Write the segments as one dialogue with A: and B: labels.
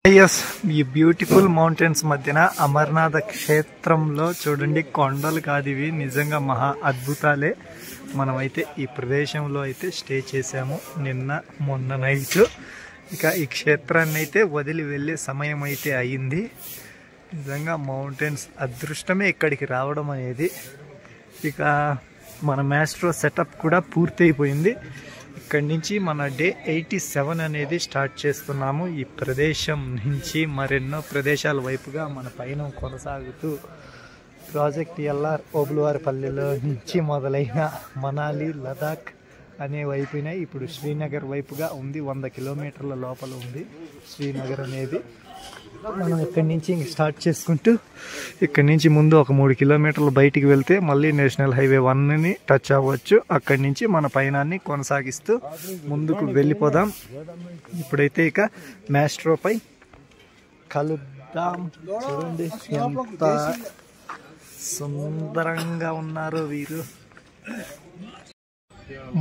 A: Yes, ఈ beautiful mountains మధ్యన amaranth క్షేత్రంలో చూడండి, కొండలు కాదు ఇవి, నిజంగా మహా అద్భుతాలే. మనమైతే ఈ ప్రదేశంలో అయితే స్టే చేసాము మొన్న నైట్. ఇక ఈ క్షేత్రాన్ని అయితే వదిలి వెళ్ళే సమయం అయితే అయింది. నిజంగా మౌంటైన్స్ అదృష్టమే ఇక్కడికి రావడం అనేది. ఇక మన మ్యాస్ట్రో సెటప్ కూడా పూర్తి అయిపోయింది. ఇక్కడి నుంచి మన డే 87 అనేది స్టార్ట్ చేస్తున్నాము. ఈ ప్రదేశం నుంచి మరెన్నో ప్రదేశాల వైపుగా మన పయనం కొనసాగుతూ ప్రాజెక్ట్ ఎల్ఆర్ ఓబులవారిపల్లెలో నుంచి మొదలైన మనాలి, లదాఖ్ అనే వైపున ఇప్పుడు శ్రీనగర్ వైపుగా ఉంది. 100 కిలోమీటర్ల లోపల ఉంది శ్రీనగర్ అనేది. మనం ఇక్కడి నుంచి స్టార్ట్ చేసుకుంటూ ఇక్కడి నుంచి ముందు ఒక 3 కిలోమీటర్లు బయటికి వెళ్తే మళ్ళీ నేషనల్ హైవే 1ని టచ్ అవ్వచ్చు. అక్కడి నుంచి మన పయనాన్ని కొనసాగిస్తూ ముందుకు వెళ్ళిపోదాం. ఇప్పుడైతే ఇక మ్యాస్ట్రోపై కలుద్దాం. చూడండి ఎంత సుందరంగా ఉన్నారో వీరు.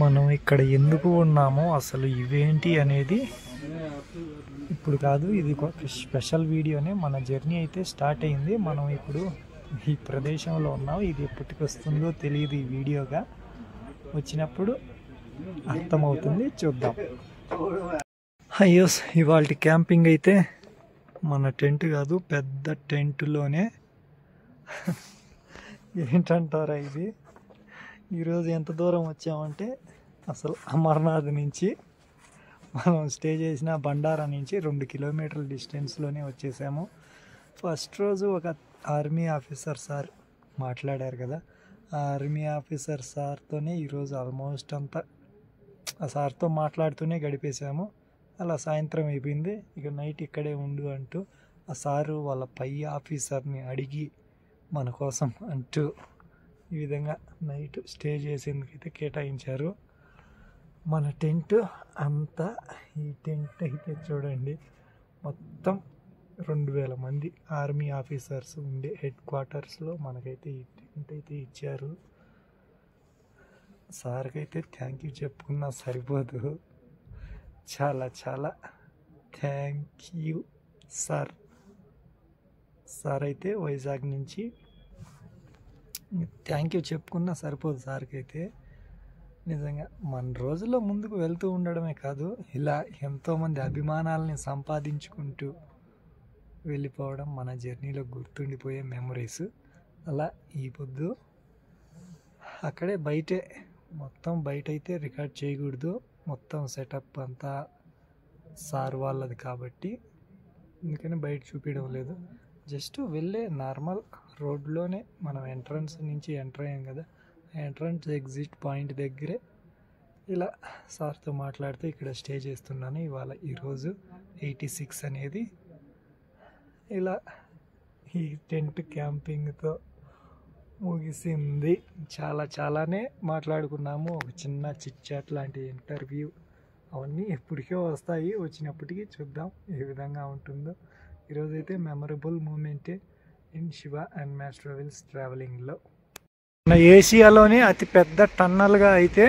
A: మనం ఇక్కడ ఎందుకు ఉన్నామో, అసలు ఇవేంటి అనేది ఇప్పుడు కాదు, ఇది ఒక స్పెషల్ వీడియోనే. మన జర్నీ అయితే స్టార్ట్ అయింది. మనం ఇప్పుడు ఈ ప్రదేశంలో ఉన్నాం. ఇది ఎప్పటికి వస్తుందో తెలియదు, ఈ వీడియోగా వచ్చినప్పుడు అర్థమవుతుంది. చూద్దాం. అయ్యోస్, ఇవాళ క్యాంపింగ్ అయితే మన టెంట్ కాదు, పెద్ద టెంట్లోనే. ఏంటంటారా ఇది? ఈరోజు ఎంత దూరం వచ్చామంటే, అసలు అమర్నాథ్ నుంచి మనం స్టే చేసిన బండారా నుంచి 2 కిలోమీటర్ల డిస్టెన్స్లోనే వచ్చేసాము. ఫస్ట్ రోజు ఒక ఆర్మీ ఆఫీసర్ సార్ మాట్లాడారు కదా, ఆ ఆర్మీ ఆఫీసర్ సార్తోనే ఈరోజు ఆల్మోస్ట్ అంతా ఆ సార్తో మాట్లాడుతూనే గడిపేశాము. అలా సాయంత్రం అయిపోయింది. ఇక నైట్ ఇక్కడే ఉండు అంటూ ఆ సారు వాళ్ళ పై ఆఫీసర్ని అడిగి మన కోసం అంటూ ఈ విధంగా నైట్ స్టే చేసేందుకైతే కేటాయించారు. మన టెంట్ అంతా, ఈ టెంట్ అయితే చూడండి, మొత్తం 2000 మంది ఆర్మీ ఆఫీసర్స్ ఉండే హెడ్ క్వార్టర్స్లో మనకైతే ఈ టెంట్ అయితే ఇచ్చారు. సార్కి అయితే థ్యాంక్ యూ చెప్పుకున్నా సరిపోదు. చాలా చాలా థ్యాంక్ యూ సార్. సార్ అయితే వైజాగ్ నుంచి థ్యాంక్ యూ చెప్పుకున్నా సరిపోదు సార్కి అయితే. నిజంగా మన రోజుల్లో ముందుకు వెళ్తూ ఉండడమే కాదు, ఇలా ఎంతోమంది అభిమానాలని సంపాదించుకుంటూ వెళ్ళిపోవడం మన జర్నీలో గుర్తుండిపోయే మెమరీస్. అలా ఈ పొద్దు అక్కడే బయటే, మొత్తం బయట అయితే రికార్డ్ చేయకూడదు, మొత్తం సెటప్ అంతా సార్ వాళ్ళది కాబట్టి అందుకని బయట చూపించడం లేదు. జస్ట్ వెళ్ళే నార్మల్ రోడ్లోనే మనం ఎంట్రన్స్ నుంచి ఎంటర్ అయ్యాం కదా, ఎంట్రన్స్ ఎగ్జిట్ పాయింట్ దగ్గరే ఇలా సార్తో మాట్లాడుతూ ఇక్కడ స్టే చేస్తున్నాను. ఇవాళ ఈరోజు 86 అనేది ఇలా ఈ టెంట్ క్యాంపింగ్తో ముగిసింది. చాలానే మాట్లాడుకున్నాము. ఒక చిన్న చిట్ చాట్ లాంటి ఇంటర్వ్యూ అవన్నీ ఎప్పటికో వస్తాయి, వచ్చినప్పటికీ చూద్దాం ఏ విధంగా ఉంటుందో. ఈరోజైతే మెమరబుల్ మూమెంటే ఇన్ శివ అండ్ మ్యాస్ట్రోవిల్స్ ట్రావెలింగ్లో. మన ఏషియాలోనే అతి పెద్ద టన్నల్గా అయితే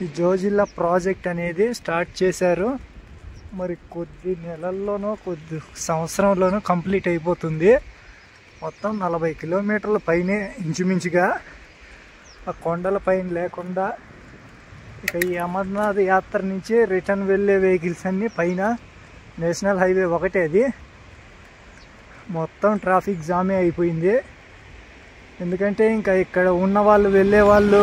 A: ఈ జోజిల్లా ప్రాజెక్ట్ అనేది స్టార్ట్ చేశారు. మరి కొద్ది నెలల్లోనో కొద్ది సంవత్సరంలోనో కంప్లీట్ అయిపోతుంది. మొత్తం 40 కిలోమీటర్ల పైనే ఇంచుమించుగా. ఆ కొండల పైన లేకుండా ఇక ఈ అమర్నాథ్ యాత్ర నుంచి రిటర్న్ వెళ్ళే వెహికల్స్ అన్నీ పైన నేషనల్ హైవే 1 అది మొత్తం ట్రాఫిక్ జామే అయిపోయింది. ఎందుకంటే ఇంకా ఇక్కడ ఉన్న వాళ్ళు, వెళ్ళే వాళ్ళు,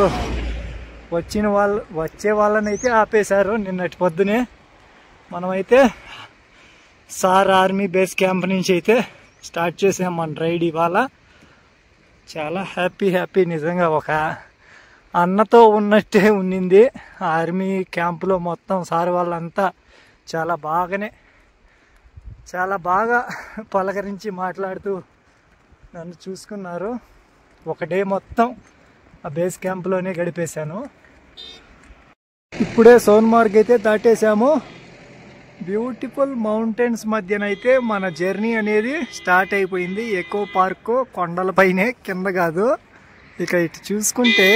A: వచ్చే వాళ్ళని అయితే ఆపేశారు నిన్నటి పొద్దునే. మనమైతే సార్ ఆర్మీ బేస్ క్యాంప్ నుంచి అయితే స్టార్ట్ చేసాం మన రైడ్ ఇవాళ. చాలా హ్యాపీ నిజంగా ఒక అన్నతో ఉన్నట్టే ఉండింది. ఆర్మీ క్యాంపులో మొత్తం సార్ వాళ్ళంతా చాలా బాగా పలకరించి మాట్లాడుతూ నన్ను చూసుకున్నారు. ఒక డే మొత్తం ఆ బేస్ క్యాంప్లోనే గడిపేశాను. ఇప్పుడే సోన్మార్గ్ అయితే దాటేశాము. బ్యూటిఫుల్ మౌంటైన్స్ మధ్యనైతే మన జర్నీ అనేది స్టార్ట్ అయిపోయింది. ఎకో పార్క్ కొండలపైనే, కింద కాదు. ఇక ఇటు చూసుకుంటే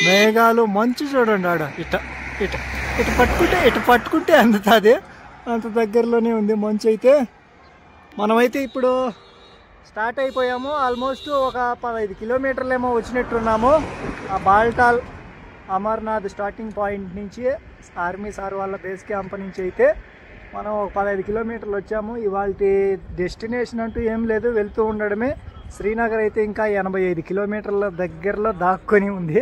A: మేఘాలు, మంచు చూడండి. ఆడ ఇటు పట్టుకుంటే అందుతుంది. అంత దగ్గరలోనే ఉంది మంచు అయితే. మనమైతే ఇప్పుడు స్టార్ట్ అయిపోయాము. ఆల్మోస్ట్ ఒక 15 కిలోమీటర్లేమో వచ్చినట్టున్నాము. ఆ బాల్టాల్ అమర్నాథ్ స్టార్టింగ్ పాయింట్ నుంచి ఆర్మీ సార్ వాళ్ళ బేస్ క్యాంప్ నుంచి అయితే మనం ఒక 15 కిలోమీటర్లు వచ్చాము. ఇవాళ డెస్టినేషన్ అంటూ ఏం లేదు, వెళ్తూ ఉండడమే. శ్రీనగర్ అయితే ఇంకా 85 కిలోమీటర్ల దగ్గరలో దాక్కొని ఉంది.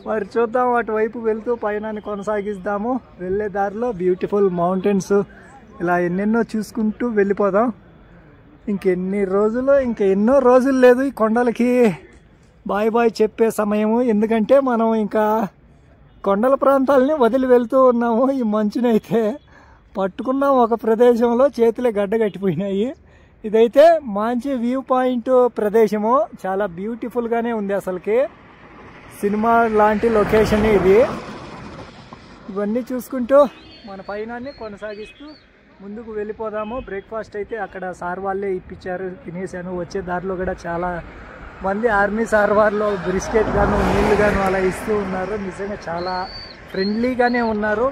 A: మరి చూద్దాం, అటువైపు వెళ్తూ పయనాన్ని కొనసాగిద్దాము. వెళ్ళే దారిలో బ్యూటిఫుల్ మౌంటైన్స్ ఇలా ఎన్నెన్నో చూసుకుంటూ వెళ్ళిపోదాం. ఇంకెన్నో రోజులు లేదు ఈ కొండలకి బాయ్ బాయ్ చెప్పే సమయము. ఎందుకంటే మనం ఇంకా కొండల ప్రాంతాలని వదిలి వెళ్తూ ఉన్నాము. ఈ మంచునైతే పట్టుకున్నాం ఒక ప్రదేశంలో, చేతులే గడ్డ కట్టిపోయినాయి. ఇదైతే మంచి వ్యూ పాయింట్ ప్రదేశము, చాలా బ్యూటిఫుల్గానే ఉంది. అసలుకి సినిమా లాంటి లొకేషన్ ఇది. ఇవన్నీ చూసుకుంటూ మన పయనాన్ని కొనసాగిస్తూ ముందుకు వెళ్ళిపోదాము. బ్రేక్ఫాస్ట్ అయితే అక్కడ సార్ వాళ్ళే ఇప్పించారు, తినేసాను. వచ్చే దారిలో కూడా చాలా మంది ఆర్మీ సార్ వాళ్ళు బిస్కెట్ గాను నీళ్లు గాను అలా ఇస్తూ ఉన్నారు. నిజంగా చాలా ఫ్రెండ్లీగానే ఉన్నారు.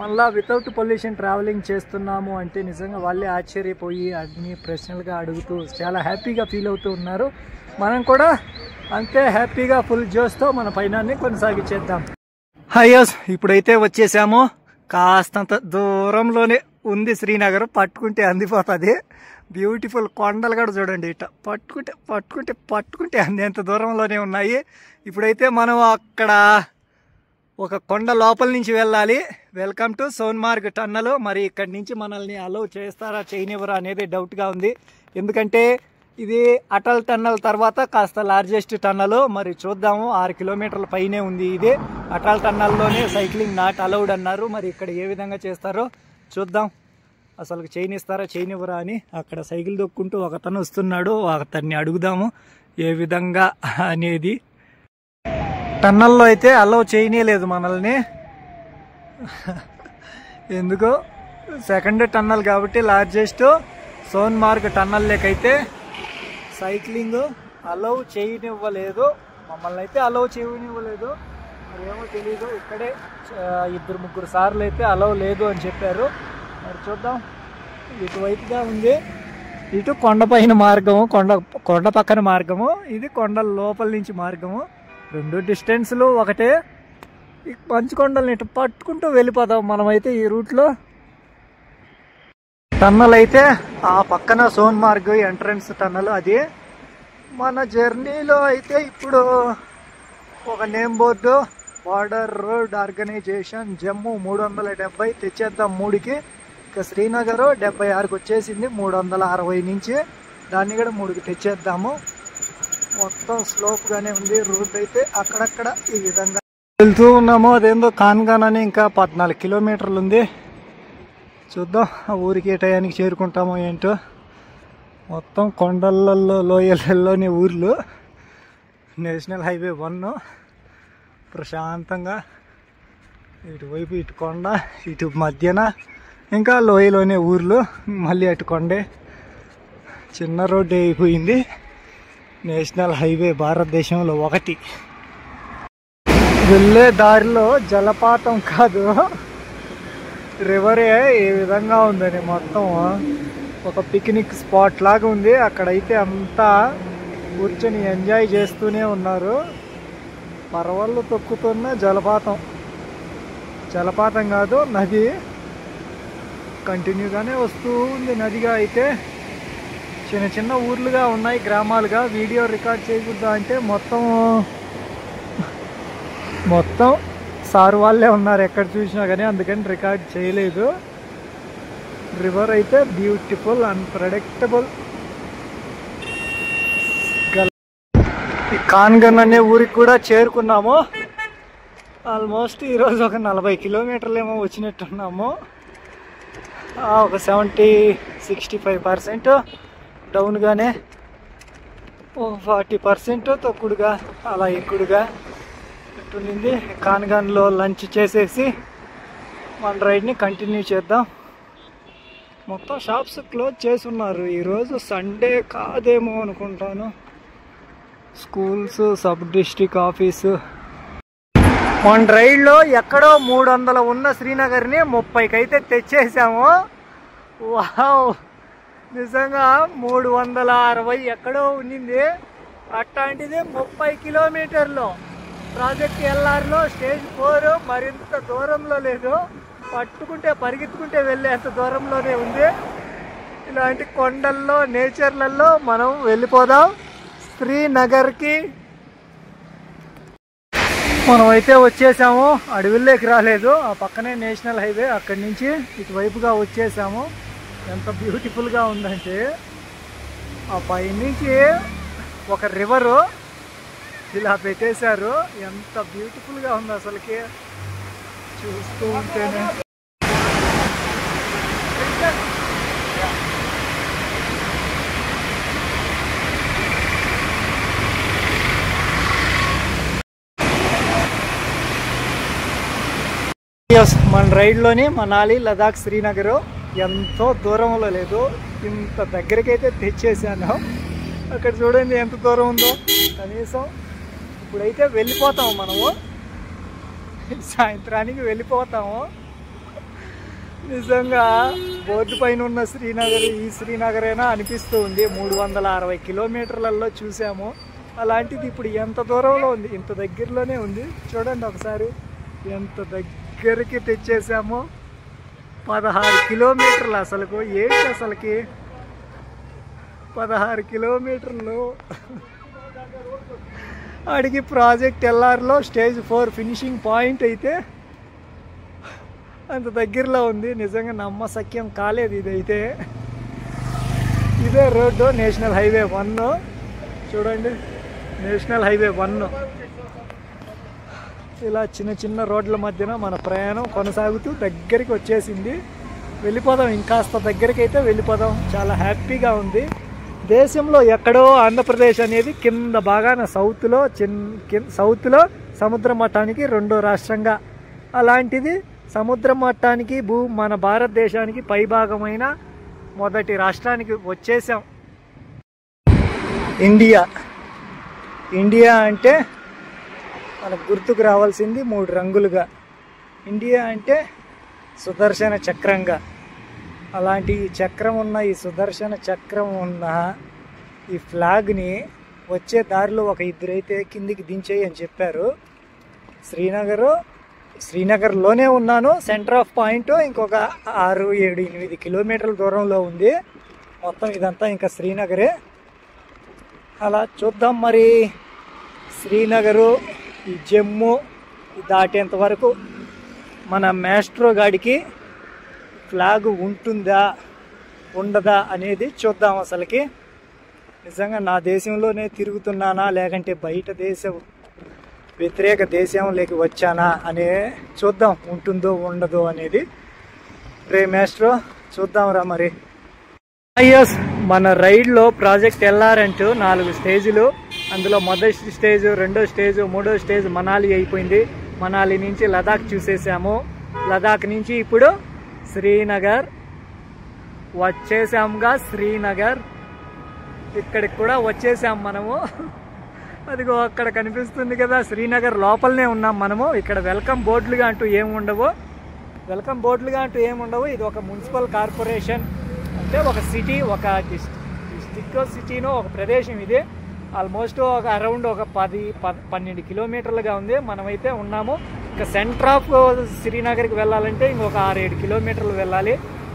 A: మళ్ళా వితౌట్ పొల్యూషన్ ట్రావెలింగ్ చేస్తున్నాము అంటే నిజంగా వాళ్ళే ఆశ్చర్యపోయి అన్ని ప్రశ్నలుగా అడుగుతూ చాలా హ్యాపీగా ఫీల్ అవుతూ ఉన్నారు. మనం కూడా అంతే హ్యాపీగా ఫుల్ జోష్తో మన పయనాన్ని కొనసాగించేద్దాం. హైయస్ ఇప్పుడైతే వచ్చేసాము. కాస్తంత దూరంలోనే ఉంది శ్రీనగర్, పట్టుకుంటే అందిపోతుంది. బ్యూటిఫుల్ కొండలు కూడా చూడండి, ఇట పట్టుకుంటే అందేంత దూరంలోనే ఉన్నాయి. ఇప్పుడైతే మనం అక్కడ ఒక కొండ లోపల నుంచి వెళ్ళాలి. Welcome to Sonmarg tunnel. మరి ఇక్కడి నుంచి మనల్ని అలౌ చేస్తారా చేయనివ్వరా అనేది డౌట్గా ఉంది. ఎందుకంటే ఇది అటల్ టన్నల్ తర్వాత కాస్త లార్జెస్ట్ టన్నల్. మరి చూద్దాము, 6 కిలోమీటర్ల పైనే ఉంది ఇది. అటల్ టన్నల్లోనే సైక్లింగ్ నాట్ అలౌడ్ అన్నారు. మరి ఇక్కడ ఏ విధంగా చేస్తారో చూద్దాం. అసలు చేయనిస్తారా చేయనివ్వరా అని. అక్కడ సైకిల్ దొక్కుంటూ ఒకతను వస్తున్నాడు, అతన్ని అడుగుదాము ఏ విధంగా అనేది. టన్నల్లో అయితే అలౌ చేయలేదు మనల్ని, ఎందుకో సెకండ్ టన్నల్ కాబట్టి లార్జెస్ట్ సోన్మార్గ్ టన్నల్ లేకైతే సైక్లింగ్ అలౌ చేయనివ్వలేదు. మమ్మల్ని అయితే అలౌ చేయనివ్వలేదు, మరి ఏమో తెలీదు. ఇక్కడే 2-3 సార్లు అయితే అలౌ లేదు అని చెప్పారు. మరి చూద్దాం. ఇటువైపుగా ఉంది, ఇటు కొండపైన మార్గము, కొండ పక్కన మార్గము, ఇది కొండ లోపల నుంచి మార్గము. 2 డిస్టెన్స్లు ఒకటే. ఈ మంచు కొండల్ని ఇటు పట్టుకుంటూ వెళ్ళిపోదాం మనమైతే ఈ రూట్లో. టన్నల్ అయితే ఆ పక్కన సోన్మార్గ్ ఎంట్రన్స్ టన్నల్ అది. మన జర్నీలో అయితే ఇప్పుడు ఒక name board border road organisation Jammu 370 తెచ్చేద్దాం 3కి. ఇక శ్రీనగర్ 76కి వచ్చేసింది, 360 నుంచి దాన్ని కూడా 3కి తెచ్చేద్దాము. మొత్తం స్లోప్గానే ఉంది రూట్ అయితే. అక్కడక్కడ ఈ విధంగా వెళ్తూ ఉన్నాము. అదేందో కాన్గాన్ అని ఇంకా 14 కిలోమీటర్లు ఉంది. చూద్దాం ఆ ఊరికి ఏ టయానికి చేరుకుంటామో ఏంటో. మొత్తం కొండలలో లోయలలోని ఊర్లు. నేషనల్ హైవే 1 ప్రశాంతంగా ఇటువైపు ఇటు కొండ, ఇటు మధ్యన ఇంకా లోయలోనే ఊర్లు, మళ్ళీ అటు కొండే. చిన్న రోడ్డు అయిపోయింది. నేషనల్ హైవే భారతదేశంలో 1. వెళ్ళే దారిలో జలపాతం కాదు రివరే ఏ విధంగా ఉందని మొత్తం ఒక పిక్నిక్ స్పాట్ లాగా ఉంది. అక్కడైతే అంతా కూర్చొని ఎంజాయ్ చేస్తూనే ఉన్నారు. పర్వళ్ళు తొక్కుతున్న జలపాతం కాదు, నది కంటిన్యూగానే వస్తూ ఉంది. నదిగా అయితే చిన్న చిన్న ఊర్లుగా ఉన్నాయి, గ్రామాలుగా. వీడియో రికార్డ్ చేయకూడదు అంటే మొత్తం సార్ వాళ్ళే ఉన్నారు ఎక్కడ చూసినా కానీ, అందుకని రికార్డ్ చేయలేదు. రివర్ అయితే బ్యూటిఫుల్, అన్ప్రెడిక్టబుల్. ఈ కాన్గన్ అనే ఊరికి కూడా చేరుకున్నాము. ఆల్మోస్ట్ ఈరోజు ఒక 40 కిలోమీటర్లు ఏమో వచ్చినట్టున్నాము. ఒక 65% డౌన్గానే, 40% తొక్కుడుగా అలా ఎక్కుడుగా ఉండింది. కాన్గాన్లో లంచ్ చేసేసి మన రైడ్ని కంటిన్యూ చేద్దాం. మొత్తం షాప్స్ క్లోజ్ చేసి ఉన్నారు. ఈరోజు సండే కాదేమో అనుకుంటాను. స్కూల్స్, సబ్ డిస్ట్రిక్ట్ ఆఫీసు మన రైడ్లో ఎక్కడో 300 ఉన్న శ్రీనగర్ని 30కి అయితే తెచ్చేసాము. వావ్, నిజంగా 360 ఎక్కడో ఉన్నింది. అట్లాంటిది 30 కిలోమీటర్లు. ప్రాజెక్ట్ ఎల్ఆర్లో స్టేజ్ 4 మరింత దూరంలో లేదు, పట్టుకుంటే పరిగెత్తుకుంటే వెళ్ళేంత దూరంలోనే ఉంది. ఇలాంటి కొండల్లో నేచర్లలో మనం వెళ్ళిపోదాం శ్రీనగర్కి. మనమైతే వచ్చేసాము, అడవుల్లోకి రాలేదు. ఆ పక్కనే నేషనల్ హైవే, అక్కడి నుంచి ఇటువైపుగా వచ్చేసాము. ఎంత బ్యూటిఫుల్గా ఉందంటే ఆ పైనుంచి ఒక రివరు ఇలా పెట్టేశారు. ఎంత బ్యూటిఫుల్గా ఉంది అసలుకి, చూస్తూ ఉంటేనే. మన రైడ్లోని మనాలి, లదాఖ్, శ్రీనగర్ ఎంతో దూరంలో లేదు, ఇంత దగ్గరకైతే తెచ్చేసాను. అక్కడ చూడండి ఎంత దూరం ఉందో. కనీసం ఇప్పుడైతే వెళ్ళిపోతాము, మనము సాయంత్రానికి వెళ్ళిపోతాము. నిజంగా బోర్డు పైన ఉన్న శ్రీనగర్ ఈ శ్రీనగరేనా అనిపిస్తూ ఉంది. 360 కిలోమీటర్లలో చూసాము. అలాంటిది ఇప్పుడు ఎంత దూరంలో ఉంది, ఇంత దగ్గరలోనే ఉంది. చూడండి ఒకసారి ఎంత దగ్గరికి తెచ్చేసాము. 16 కిలోమీటర్లు అసలుకు. ఏంటి అసలుకి 16 కిలోమీటర్లు. అడిగి ప్రాజెక్ట్ ఎల్ఆర్లో స్టేజ్ 4 ఫినిషింగ్ పాయింట్ అయితే అంత దగ్గరలో ఉంది. నిజంగా నమ్మశక్యం కాలేదు ఇదైతే. ఇదే రోడ్డు, నేషనల్ హైవే 1. చూడండి, నేషనల్ హైవే 1. ఇలా చిన్న చిన్న రోడ్ల మధ్యన మన ప్రయాణం కొనసాగుతూ దగ్గరికి వచ్చేసింది. వెళ్ళిపోదాం, ఇంకాస్త దగ్గరికి అయితే వెళ్ళిపోదాం. చాలా హ్యాపీగా ఉంది. దేశంలో ఎక్కడో ఆంధ్రప్రదేశ్ అనేది కింద భాగాన సౌత్లో సముద్ర మట్టానికి 2వ రాష్ట్రంగా, అలాంటిది సముద్ర మట్టానికి మన భారతదేశానికి పైభాగమైన మొదటి రాష్ట్రానికి వచ్చేసాం. ఇండియా అంటే మనకు గుర్తుకు రావాల్సింది 3 రంగులుగా. ఇండియా అంటే సుదర్శన చక్రంగా. అలాంటి ఈ చక్రం ఉన్న, ఈ సుదర్శన చక్రం ఉన్న ఈ ఫ్లాగ్ని వచ్చే దారిలో ఒక ఇద్దరైతే కిందికి దించేయి అని చెప్పారు. శ్రీనగర్లోనే ఉన్నాను. సెంటర్ ఆఫ్ పాయింట్ ఇంకొక 6, 7, 8 కిలోమీటర్ల దూరంలో ఉంది. మొత్తం ఇదంతా ఇంకా శ్రీనగరే. అలా చూద్దాం మరి. శ్రీనగరు, ఈ జమ్మూ దాటేంత వరకు మన మాస్ట్రో గాడికి ఫ్లాగ్ ఉంటుందా ఉండదా అనేది చూద్దాం. అసలుకి నిజంగా నా దేశంలోనే తిరుగుతున్నానా, లేకంటే బయట దేశం వ్యతిరేక దేశంలోకి వచ్చానా అనే చూద్దాం, ఉంటుందో ఉండదో అనేది. రే మాస్ట్రో, చూద్దాంరా మరి. ఎస్, మన రైడ్లో ప్రాజెక్ట్ ఎల్ఆర్ అంటూ 4 స్టేజీలు. అందులో మొదటి స్టేజ్, 2వ స్టేజ్, 3వ స్టేజ్ మనాలి అయిపోయింది. మనాలి నుంచి లదాఖ్ చూసేసాము. లదాఖ్ నుంచి ఇప్పుడు శ్రీనగర్ వచ్చేసాముగా. శ్రీనగర్ ఇక్కడికి కూడా వచ్చేసాం మనము. అదిగో అక్కడ కనిపిస్తుంది కదా, శ్రీనగర్ లోపలనే ఉన్నాం మనము. ఇక్కడ వెల్కమ్ బోర్డులుగా అంటూ ఏముండవు. ఇది ఒక మున్సిపల్ కార్పొరేషన్, అంటే ఒక సిటీ, ఒక డిస్టిక్ సిటీనో ఒక ప్రదేశం. ఇది ఆల్మోస్ట్ ఒక అరౌండ్ ఒక 10-12 కిలోమీటర్లుగా ఉంది. మనమైతే ఉన్నాము. ఇంకా సెంటర్ ఆఫ్ శ్రీనగర్కి వెళ్ళాలంటే ఇంకొక 6-7 కిలోమీటర్లు వెళ్ళాలి.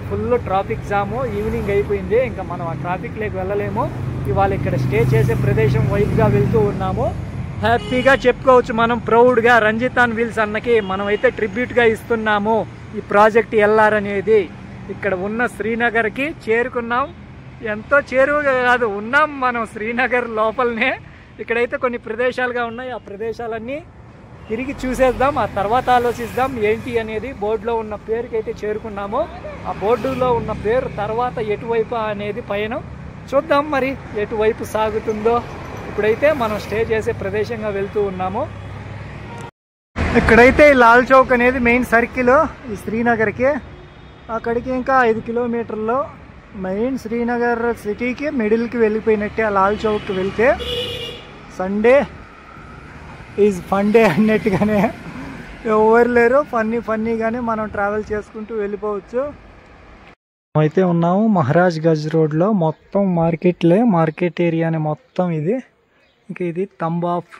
A: ఫుల్ ట్రాఫిక్ జాము. ఈవినింగ్ అయిపోయింది, ఇంకా మనం ఆ ట్రాఫిక్లోకి వెళ్ళలేము. ఇవాళ ఇక్కడ స్టే చేసే ప్రదేశం వైపుగా వెళ్తూ ఉన్నాము. హ్యాపీగా చెప్పుకోవచ్చు మనం ప్రౌడ్గా. రంజితాన్ వీల్స్ అన్నకి మనమైతే ట్రిబ్యూట్గా ఇస్తున్నాము ఈ ప్రాజెక్ట్ ఎల్ఆర్ అనేది. ఇక్కడ ఉన్న శ్రీనగర్కి చేరుకున్నాం. ఎంతో చేరువగా కాదు, ఉన్నాం మనం శ్రీనగర్ లోపలనే. ఇక్కడైతే కొన్ని ప్రదేశాలుగా ఉన్నాయి, ఆ ప్రదేశాలన్నీ తిరిగి చూసేద్దాం. ఆ తర్వాత ఆలోచిద్దాం ఏంటి అనేది. బోర్డులో ఉన్న పేరుకి అయితే చేరుకున్నాము. ఆ బోర్డులో ఉన్న పేరు తర్వాత ఎటువైపు అనేది పయనం చూద్దాం మరి, ఎటువైపు సాగుతుందో. ఇప్పుడైతే మనం స్టే చేసే ప్రదేశంగా వెళ్తూ ఉన్నాము. ఇక్కడైతే లాల్ చౌక్ అనేది మెయిన్ సర్కిల్ ఈ శ్రీనగర్కి. అక్కడికి ఇంకా 5 కిలోమీటర్లు. మెయిన్ శ్రీనగర్ సిటీకి మిడిల్కి వెళ్ళిపోయినట్టే ఆ లాల్ చౌక్కి వెళ్తే. సండే ఈజ్ ఫన్ డే అన్నట్టుగానే ఎవరు లేరు, ఫన్నీగానే మనం ట్రావెల్ చేసుకుంటూ వెళ్ళిపోవచ్చు. అయితే ఉన్నాము మహారాజ్ గంజ్ రోడ్లో. మొత్తం మార్కెట్ ఏరియానే మొత్తం ఇది. ఇంకా ఇది తంబాఫ్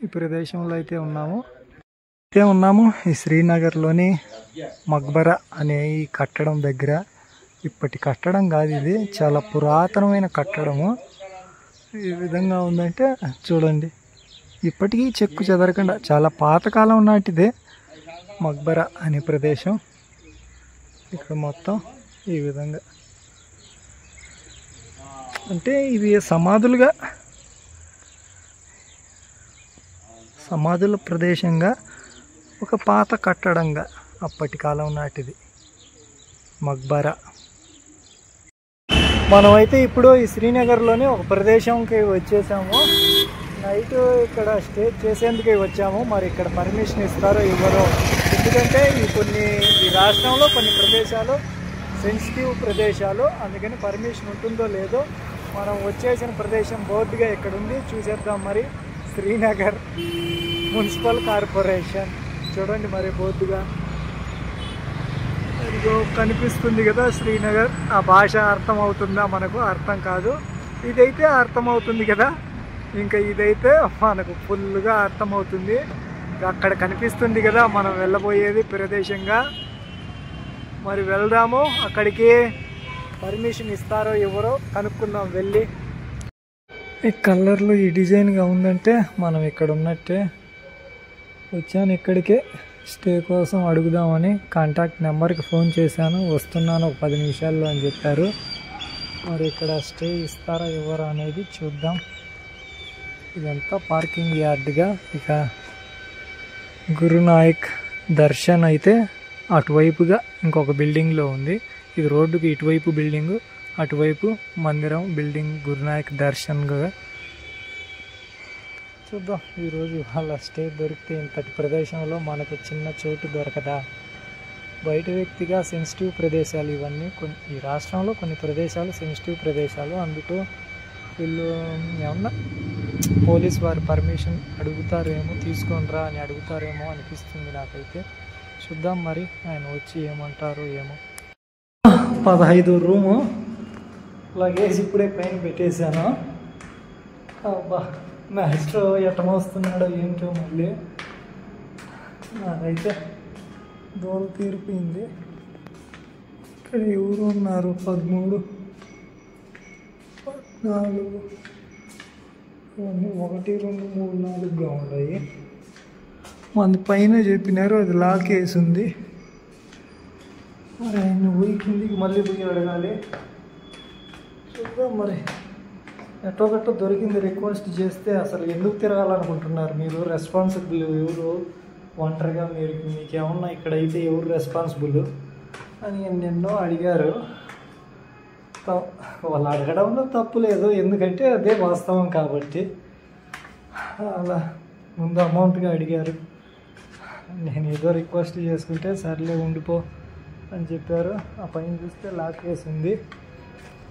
A: ఈ ప్రదేశంలో అయితే ఉన్నాము. ఈ శ్రీనగర్లోని మక్బరా అనే ఈ కట్టడం దగ్గర. ఇప్పటి కట్టడం కాదు ఇది, చాలా పురాతనమైన కట్టడము. ఈ విధంగా ఉందంటే చూడండి, ఇప్పటికీ చెక్కు చెదరకుండా చాలా పాతకాలం నాటిదే మక్బరా అనే ప్రదేశం. ఇక్కడ మొత్తం ఈ విధంగా అంటే ఇవి సమాధుల ప్రదేశంగా, ఒక పాత కట్టడంగా అప్పటి కాలం నాటిది మక్బరా. మనమైతే ఇప్పుడు ఈ శ్రీనగర్లోనే ఒక ప్రదేశంకి వచ్చేసాము. నైట్ ఇక్కడ స్టే చేసేందుకే వచ్చాము. మరి ఇక్కడ పర్మిషన్ ఇస్తారో ఇవ్వరో, ఎందుకంటే ఈ రాష్ట్రంలో కొన్ని ప్రదేశాలు సెన్సిటివ్ ప్రదేశాలు, అందుకని పర్మిషన్ ఉంటుందో లేదో. మనం వచ్చేసిన ప్రదేశం బోర్డుగా ఇక్కడ ఉంది, చూసేద్దాం. మరి శ్రీనగర్ మున్సిపల్ కార్పొరేషన్ చూడండి, మరి బోర్డుగా ఇదిగో కనిపిస్తుంది కదా శ్రీనగర్. ఆ భాష అర్థం అవుతుందా మనకు? అర్థం కాదు. ఇదైతే అర్థమవుతుంది కదా, ఇంకా ఇదైతే మనకు ఫుల్గా అర్థమవుతుంది. అక్కడ కనిపిస్తుంది కదా మనం వెళ్ళబోయేది ప్రదేశంగా. మరి వెళ్దాము అక్కడికి. పర్మిషన్ ఇస్తారో ఎవరో కనుక్కుందాం వెళ్ళి. ఈ కలర్లు ఈ డిజైన్గా ఉందంటే మనం ఇక్కడ ఉన్నట్టే. వచ్చాను ఇక్కడికే స్టే కోసం అడుగుదామని. కాంటాక్ట్ నెంబర్కి ఫోన్ చేశాను, వస్తున్నాను ఒక 10 నిమిషాల్లో అని చెప్పారు. మరి ఇక్కడ స్టే ఇస్తారా ఎవరా అనేది చూద్దాం. ఇదంతా పార్కింగ్ యార్డ్గా. ఇక గురునాయక్ దర్శన్ అయితే అటువైపుగా ఇంకొక బిల్డింగ్లో ఉంది. ఇది రోడ్డుకి ఇటువైపు బిల్డింగు, అటువైపు మందిరం బిల్డింగ్. గురునాయక్ దర్శన్గా చూద్దాం. ఈరోజు వాళ్ళ స్టే దొరికితే ఇంతటి ప్రదేశంలో మనకు చిన్న చోటు దొరకదా? బయట వ్యక్తిగా సెన్సిటివ్ ప్రదేశాలు ఇవన్నీ. ఈ రాష్ట్రంలో కొన్ని ప్రదేశాలు సెన్సిటివ్ ప్రదేశాలు, అందుకు వీళ్ళు ఏమన్నా పోలీస్ వారి పర్మిషన్ అడుగుతారేమో, తీసుకొనిరా అని అడుగుతారేమో అనిపిస్తుంది నాకైతే. చూద్దాం మరి ఆయన వచ్చి ఏమంటారో ఏమో. 15 రూము లగేజ్ ఇప్పుడే పైన పెట్టేశాను. అబ్బా, మాస్టర్ ఎట్టమొస్తున్నాడో ఏంటో మళ్ళీ. నాకైతే దోలు తీరిపోయింది. ఇక్కడ ఎవరు ఉన్నారు? 13, 14 ఇవన్నీ 1, 2, 3, 4గా ఉన్నాయి. మన పైన చెప్పినారు, అది లాక్ వేసి ఉంది. మరి ఆయన పోయి కిందికి మళ్ళీ పోయి అడగాలి. చూద్దాం మరి. ఎట్టోగట్టో దొరికింది. రిక్వెస్ట్ చేస్తే అసలు ఎందుకు తిరగాలనుకుంటున్నారు మీరు? రెస్పాన్సిబుల్ ఎవరు? ఒంటరిగా మీకేమన్నా ఇక్కడైతే ఎవరు రెస్పాన్సిబుల్ అని ఎన్నెన్నో అడిగారు. వాళ్ళు అడగడంలో తప్పు లేదు, ఎందుకంటే అదే వాస్తవం కాబట్టి. అలా ముందు అమౌంట్గా అడిగారు. నేను ఏదో రిక్వెస్ట్ చేసుకుంటే సర్లే ఉండిపో అని చెప్పారు. ఆ పైన చూస్తే లాక్ వేసింది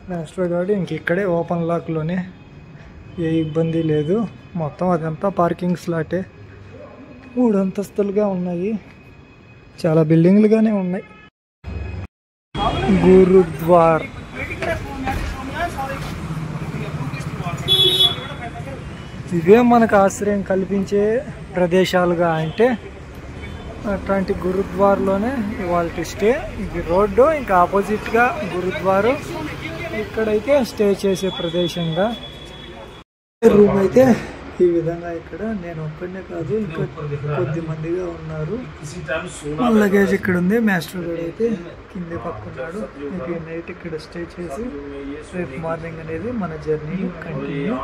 A: మాస్టర్ గారు. ఇంక ఇక్కడే ఓపెన్ లాక్లోనే, ఏ ఇబ్బంది లేదు. మొత్తం అదంతా పార్కింగ్ స్లాటే. 3 అంతస్తులుగా ఉన్నాయి, చాలా బిల్డింగ్లుగానే ఉన్నాయి. గురుద్వార్ ఇవే మనకు ఆశ్రయం కల్పించే ప్రదేశాలుగా అంటే అట్లాంటి గురుద్వార్లోనే ఇవాళ స్టే. ఇది రోడ్డు, ఇంకా ఆపోజిట్గా గురుద్వారు. ఇక్కడైతే స్టే చేసే ప్రదేశంగా. రూమ్ అయితే ఈ విధంగా. ఇక్కడ నేను ఒక్కడనే కాదు, ఇంకా కొద్ది మందిగా ఉన్నారు. లగేజ్ ఇక్కడ ఉంది. మాస్టర్ గారు అయితే కిందే పట్టుకున్నాడు. ఇంకా నైట్ ఇక్కడ స్టే చేసి రేపు మార్నింగ్ అనేది మన జర్నీ కంటిన్యూ.